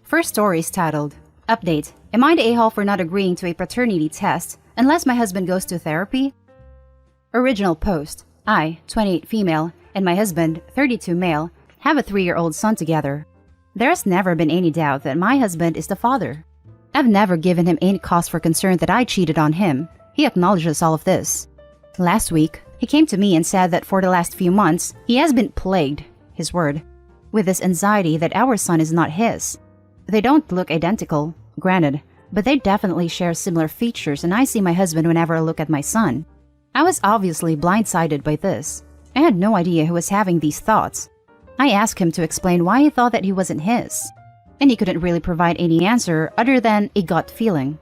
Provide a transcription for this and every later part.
First story is titled, Update. Am I the a-hole for not agreeing to a paternity test unless my husband goes to therapy? Original post. I, 28 female, and my husband, 32 male, have a 3-year-old son together. There has never been any doubt that my husband is the father. I've never given him any cause for concern that I cheated on him. He acknowledges all of this. Last week, he came to me and said that for the last few months, he has been plagued, his word, with this anxiety that our son is not his. They don't look identical, granted, but they definitely share similar features, and I see my husband whenever I look at my son. I was obviously blindsided by this. I had no idea who was having these thoughts. I asked him to explain why he thought that he wasn't his, and he couldn't really provide any answer other than a gut feeling.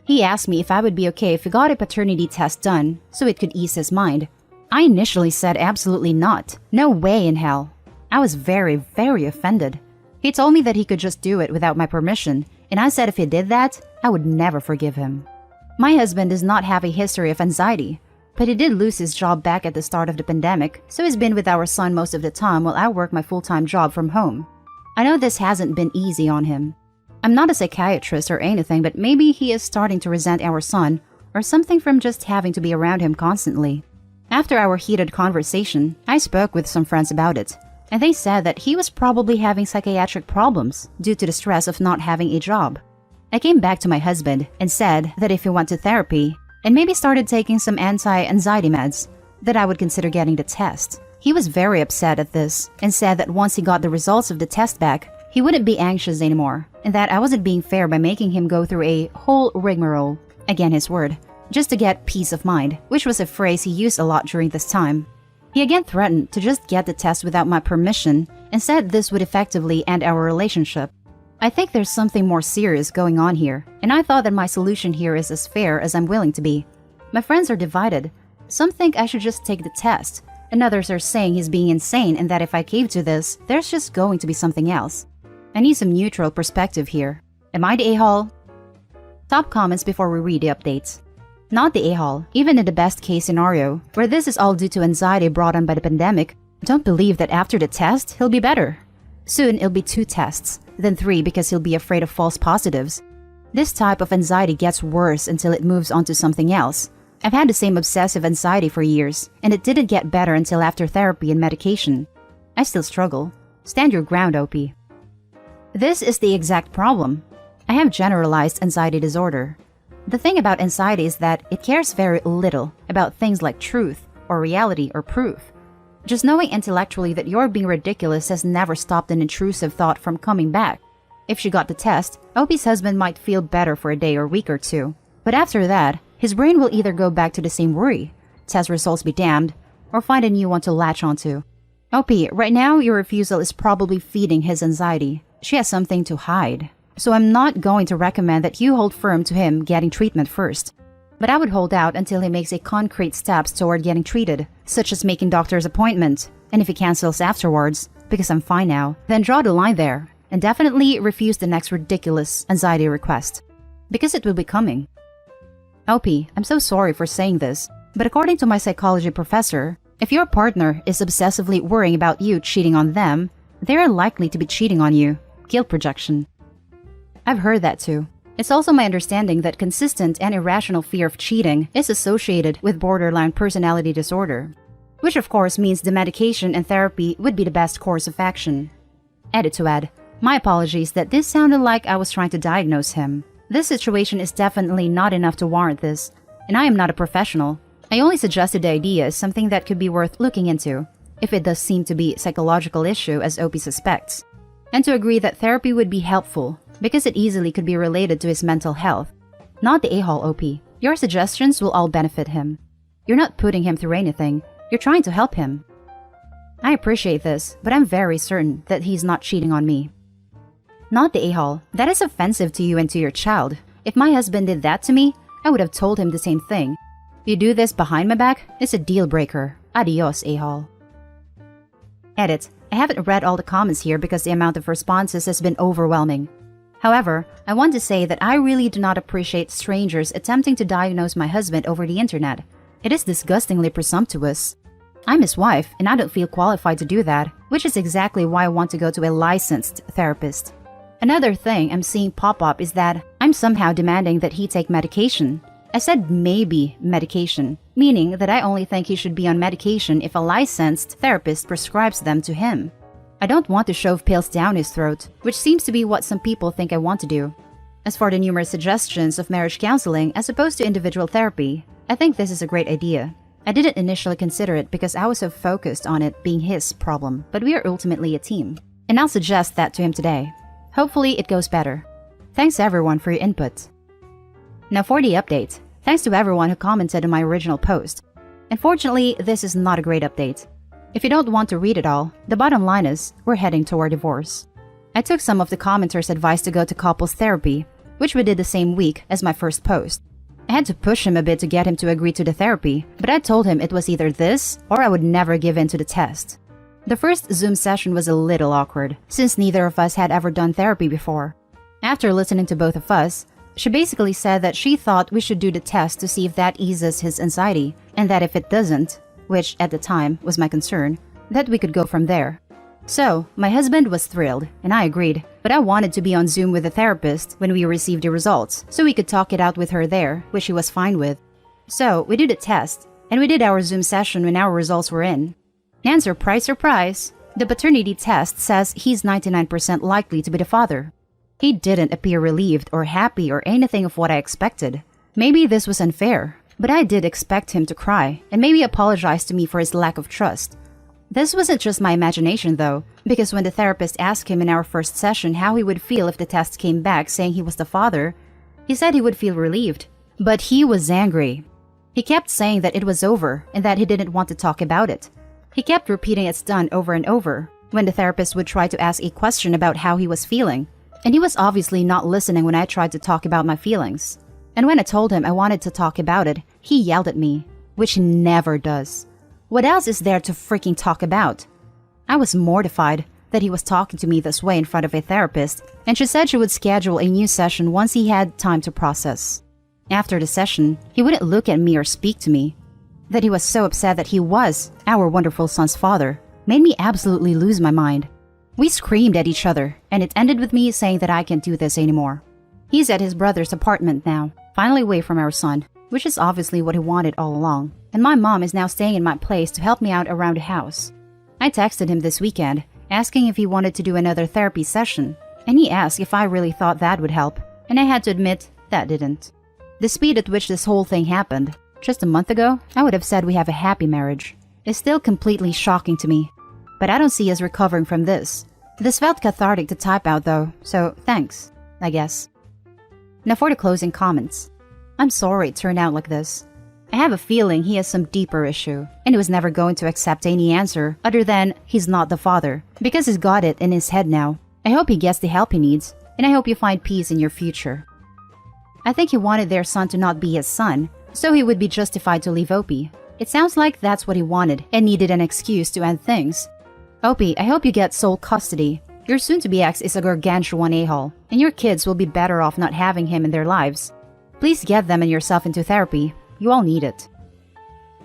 He asked me if I would be okay if he got a paternity test done so it could ease his mind. I initially said absolutely not. No way in hell. I was very, very offended. He told me that he could just do it without my permission, and I said if he did that, I would never forgive him. My husband does not have a history of anxiety, but he did lose his job back at the start of the pandemic, so he's been with our son most of the time while I work my full-time job from home. I know this hasn't been easy on him. I'm not a psychiatrist or anything, but maybe he is starting to resent our son or something from just having to be around him constantly. After our heated conversation, I spoke with some friends about it, and they said that he was probably having psychiatric problems due to the stress of not having a job. I came back to my husband and said that if he went to therapy and maybe started taking some anti-anxiety meds, that I would consider getting the test. He was very upset at this and said that once he got the results of the test back, he wouldn't be anxious anymore, and that I wasn't being fair by making him go through a whole rigmarole, again his word, just to get peace of mind, which was a phrase he used a lot during this time. He again threatened to just get the test without my permission and said this would effectively end our relationship. I think there's something more serious going on here, and I thought that my solution here is as fair as I'm willing to be. My friends are divided. Some think I should just take the test, and others are saying he's being insane and that if I cave to this, there's just going to be something else. I need some neutral perspective here. Am I the a-hole? Top comments before we read the updates. Not the a-hole. Even in the best case scenario, where this is all due to anxiety brought on by the pandemic, don't believe that after the test, he'll be better. Soon it'll be 2 tests, then 3 because he'll be afraid of false positives. This type of anxiety gets worse until it moves on to something else. I've had the same obsessive anxiety for years, and it didn't get better until after therapy and medication. I still struggle. Stand your ground, OP. This is the exact problem. I have generalized anxiety disorder. The thing about anxiety is that it cares very little about things like truth or reality or proof. Just knowing intellectually that you're being ridiculous has never stopped an intrusive thought from coming back. If she got the test, OP's husband might feel better for a day or week or 2. But after that, his brain will either go back to the same worry, test results be damned, or find a new one to latch onto. OP, right now your refusal is probably feeding his anxiety. She has something to hide. So I'm not going to recommend that you hold firm to him getting treatment first. But I would hold out until he makes a concrete steps toward getting treated, such as making doctor's appointment, and if he cancels afterwards, because I'm fine now, then draw the line there, and definitely refuse the next ridiculous anxiety request. Because it will be coming. OP, I'm so sorry for saying this, but according to my psychology professor, if your partner is obsessively worrying about you cheating on them, they are likely to be cheating on you. Guilt projection. I've heard that too. It's also my understanding that consistent and irrational fear of cheating is associated with borderline personality disorder, which of course means the medication and therapy would be the best course of action. Edit to add, my apologies that this sounded like I was trying to diagnose him. This situation is definitely not enough to warrant this, and I am not a professional. I only suggested the idea as something that could be worth looking into, if it does seem to be a psychological issue as OP suspects, and to agree that therapy would be helpful because it easily could be related to his mental health. Not the a-hole, OP. Your suggestions will all benefit him. You're not putting him through anything. You're trying to help him. I appreciate this, but I'm very certain that he's not cheating on me. Not the a-hole. That is offensive to you and to your child. If my husband did that to me, I would have told him the same thing. You do this behind my back, it's a deal breaker. Adios, a-hole. Edit. I haven't read all the comments here because the amount of responses has been overwhelming. However, I want to say that I really do not appreciate strangers attempting to diagnose my husband over the internet. It is disgustingly presumptuous. I'm his wife, and I don't feel qualified to do that, which is exactly why I want to go to a licensed therapist. Another thing I'm seeing pop up is that I'm somehow demanding that he take medication. I said maybe medication, meaning that I only think he should be on medication if a licensed therapist prescribes them to him. I don't want to shove pills down his throat, which seems to be what some people think I want to do. As for the numerous suggestions of marriage counseling as opposed to individual therapy, I think this is a great idea. I didn't initially consider it because I was so focused on it being his problem, but we are ultimately a team. And I'll suggest that to him today. Hopefully it goes better. Thanks everyone for your input. Now for the update. Thanks to everyone who commented on my original post. Unfortunately, this is not a great update. If you don't want to read it all, the bottom line is, we're heading toward divorce. I took some of the commenters' advice to go to couples therapy, which we did the same week as my first post. I had to push him a bit to get him to agree to the therapy, but I told him it was either this or I would never give in to the test. The first Zoom session was a little awkward, since neither of us had ever done therapy before. After listening to both of us, she basically said that she thought we should do the test to see if that eases his anxiety, and that if it doesn't, which at the time was my concern, that we could go from there. So, my husband was thrilled, and I agreed, but I wanted to be on Zoom with the therapist when we received the results, so we could talk it out with her there, which he was fine with. So, we did the test, and we did our Zoom session when our results were in. And surprise, surprise, the paternity test says he's 99% likely to be the father. He didn't appear relieved or happy or anything of what I expected. Maybe this was unfair, but I did expect him to cry and maybe apologize to me for his lack of trust. This wasn't just my imagination though, because when the therapist asked him in our first session how he would feel if the test came back saying he was the father, he said he would feel relieved. But he was angry. He kept saying that it was over and that he didn't want to talk about it. He kept repeating it's done over and over when the therapist would try to ask a question about how he was feeling. And he was obviously not listening when I tried to talk about my feelings. And when I told him I wanted to talk about it, he yelled at me, which he never does. What else is there to freaking talk about? I was mortified that he was talking to me this way in front of a therapist, and she said she would schedule a new session once he had time to process. After the session, he wouldn't look at me or speak to me. That he was so upset that he was our wonderful son's father made me absolutely lose my mind. We screamed at each other, and it ended with me saying that I can't do this anymore. He's at his brother's apartment now, finally away from our son, which is obviously what he wanted all along, and my mom is now staying in my place to help me out around the house. I texted him this weekend, asking if he wanted to do another therapy session, and he asked if I really thought that would help, and I had to admit that didn't. The speed at which this whole thing happened, just a month ago, I would have said we have a happy marriage, is still completely shocking to me. But I don't see us recovering from this. This felt cathartic to type out though, so thanks, I guess. Now for the closing comments. I'm sorry it turned out like this. I have a feeling he has some deeper issue, and he was never going to accept any answer other than he's not the father, because he's got it in his head now. I hope he gets the help he needs, and I hope you find peace in your future. I think he wanted their son to not be his son, so he would be justified to leave Opie. It sounds like that's what he wanted and needed an excuse to end things. Opie, I hope you get sole custody. Your soon-to-be ex is a gargantuan a-hole, and your kids will be better off not having him in their lives. Please get them and yourself into therapy. You all need it.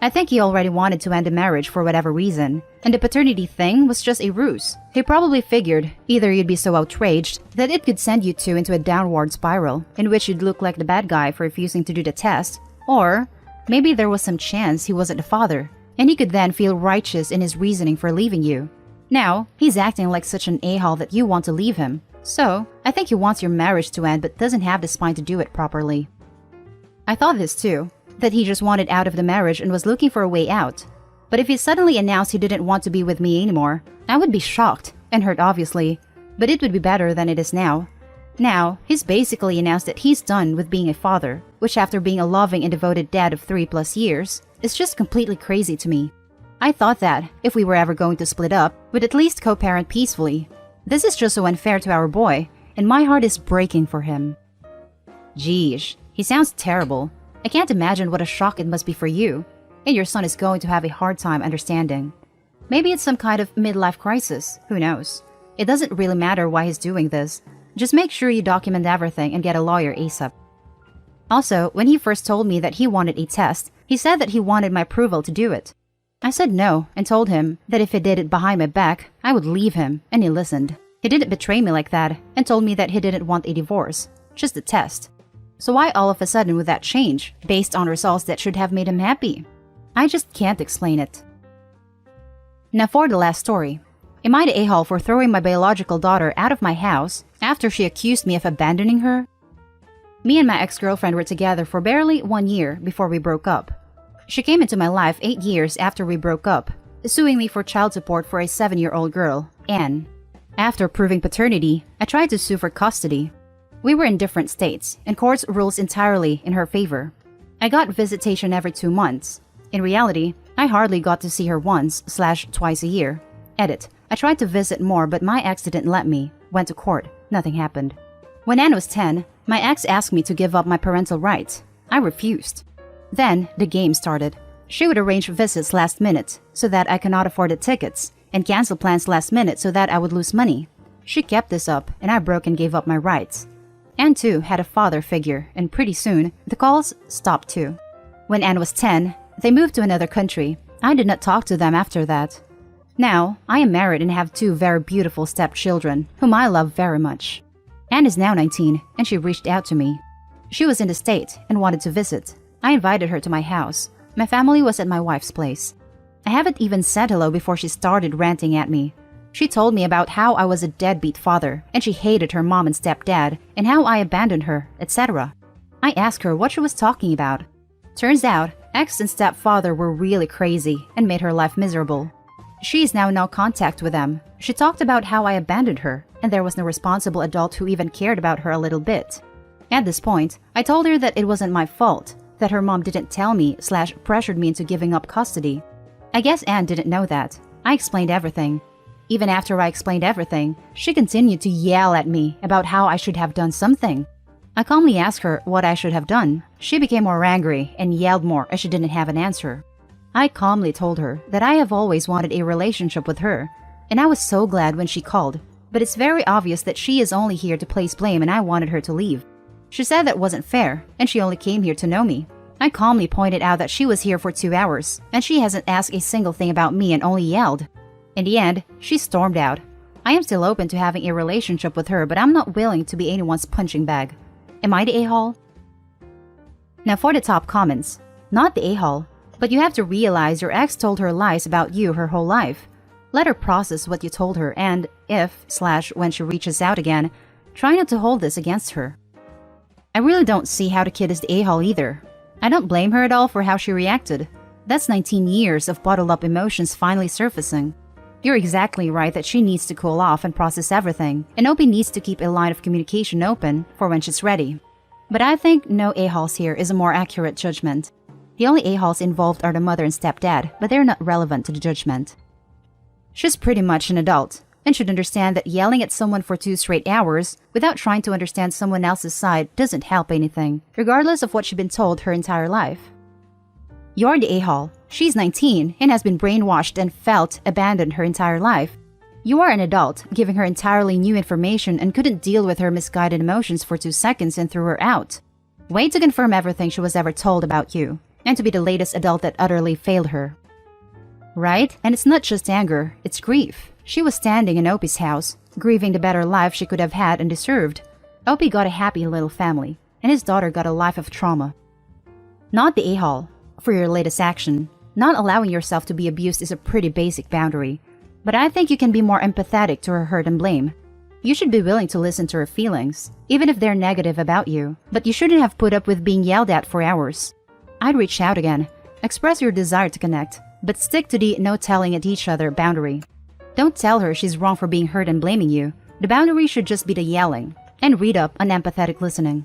I think he already wanted to end the marriage for whatever reason, and the paternity thing was just a ruse. He probably figured either you'd be so outraged that it could send you two into a downward spiral, in which you'd look like the bad guy for refusing to do the test, or maybe there was some chance he wasn't the father, and he could then feel righteous in his reasoning for leaving you. Now, he's acting like such an a-hole that you want to leave him. So, I think he wants your marriage to end but doesn't have the spine to do it properly. I thought this too, that he just wanted out of the marriage and was looking for a way out. But if he suddenly announced he didn't want to be with me anymore, I would be shocked, and hurt obviously, but it would be better than it is now. Now, he's basically announced that he's done with being a father, which after being a loving and devoted dad of 3+ years, is just completely crazy to me. I thought that, if we were ever going to split up, we'd at least co-parent peacefully. This is just so unfair to our boy, and my heart is breaking for him. Geesh, he sounds terrible. I can't imagine what a shock it must be for you, and your son is going to have a hard time understanding. Maybe it's some kind of midlife crisis, who knows. It doesn't really matter why he's doing this. Just make sure you document everything and get a lawyer ASAP. Also, when he first told me that he wanted a test, he said that he wanted my approval to do it. I said no and told him that if he did it behind my back, I would leave him, and he listened. He didn't betray me like that and told me that he didn't want a divorce, just a test. So why all of a sudden would that change, based on results that should have made him happy? I just can't explain it. Now for the last story. Am I the a-hole for throwing my biological daughter out of my house after she accused me of abandoning her? Me and my ex-girlfriend were together for barely 1 year before we broke up. She came into my life 8 years after we broke up, suing me for child support for a 7-year-old girl, Anne. After proving paternity, I tried to sue for custody. We were in different states, and courts rules entirely in her favor. I got visitation every 2 months. In reality, I hardly got to see her once/twice a year. Edit. I tried to visit more, but my ex didn't let me. Went to court. Nothing happened. When Anne was 10, my ex asked me to give up my parental rights. I refused. Then, the game started. She would arrange visits last minute so that I cannot afford the tickets, and cancel plans last minute so that I would lose money. She kept this up, and I broke and gave up my rights. Anne too had a father figure, and pretty soon, the calls stopped too. When Anne was 10, they moved to another country. I did not talk to them after that. Now, I am married and have 2 very beautiful stepchildren, whom I love very much. Anne is now 19, and she reached out to me. She was in the state and wanted to visit. I invited her to my house. My family was at my wife's place. I haven't even said hello before she started ranting at me. She told me about how I was a deadbeat father, and she hated her mom and stepdad, and how I abandoned her, etc. I asked her what she was talking about. Turns out, ex and stepfather were really crazy and made her life miserable. She is now in no contact with them. She talked about how I abandoned her, and there was no responsible adult who even cared about her a little bit. At this point, I told her that it wasn't my fault, that her mom didn't tell me/pressured me into giving up custody. I guess Anne didn't know that. I explained everything. Even after I explained everything, she continued to yell at me about how I should have done something. I calmly asked her what I should have done. She became more angry and yelled more as she didn't have an answer. I calmly told her that I have always wanted a relationship with her, and I was so glad when she called, but it's very obvious that she is only here to place blame and I wanted her to leave. She said that wasn't fair, and she only came here to know me. I calmly pointed out that she was here for 2 hours, and she hasn't asked a single thing about me and only yelled. In the end, she stormed out. I am still open to having a relationship with her, but I'm not willing to be anyone's punching bag. Am I the a-hole? Now for the top comments. Not the a-hole, but you have to realize your ex told her lies about you her whole life. Let her process what you told her, and if/when she reaches out again, try not to hold this against her. I really don't see how the kid is the a-hole either. I don't blame her at all for how she reacted. That's 19 years of bottled up emotions finally surfacing. You're exactly right that she needs to cool off and process everything, and Opie needs to keep a line of communication open for when she's ready. But I think no a-holes here is a more accurate judgment. The only a-holes involved are the mother and stepdad, but they're not relevant to the judgment. She's pretty much an adult, and should understand that yelling at someone for 2 straight hours without trying to understand someone else's side doesn't help anything, regardless of what she's been told her entire life. You're the a-hole. She's 19 and has been brainwashed and felt abandoned her entire life. You are an adult, giving her entirely new information and couldn't deal with her misguided emotions for 2 seconds and threw her out. Wait to confirm everything she was ever told about you, and to be the latest adult that utterly failed her. Right? And it's not just anger, it's grief. She was standing in Opie's house, grieving the better life she could have had and deserved. Opie got a happy little family, and his daughter got a life of trauma. Not the a-hole. For your latest action, not allowing yourself to be abused is a pretty basic boundary, but I think you can be more empathetic to her hurt and blame. You should be willing to listen to her feelings, even if they're negative about you, but you shouldn't have put up with being yelled at for hours. I'd reach out again, express your desire to connect, but stick to the no telling at each other boundary. Don't tell her she's wrong for being hurt and blaming you. The boundary should just be the yelling, and read up on empathetic listening.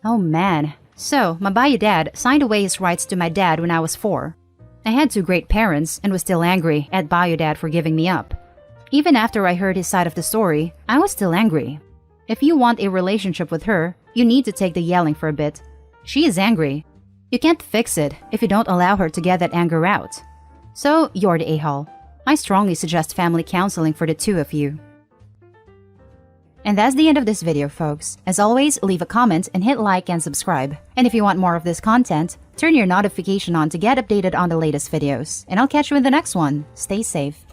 Oh man. So, my bio dad signed away his rights to my dad when I was 4. I had 2 great parents and was still angry at bio dad for giving me up. Even after I heard his side of the story, I was still angry. If you want a relationship with her, you need to take the yelling for a bit. She is angry. You can't fix it if you don't allow her to get that anger out. So, you're the a-hole. I strongly suggest family counseling for the 2 of you. And that's the end of this video, folks. As always, leave a comment and hit like and subscribe. And if you want more of this content, turn your notification on to get updated on the latest videos. And I'll catch you in the next one. Stay safe.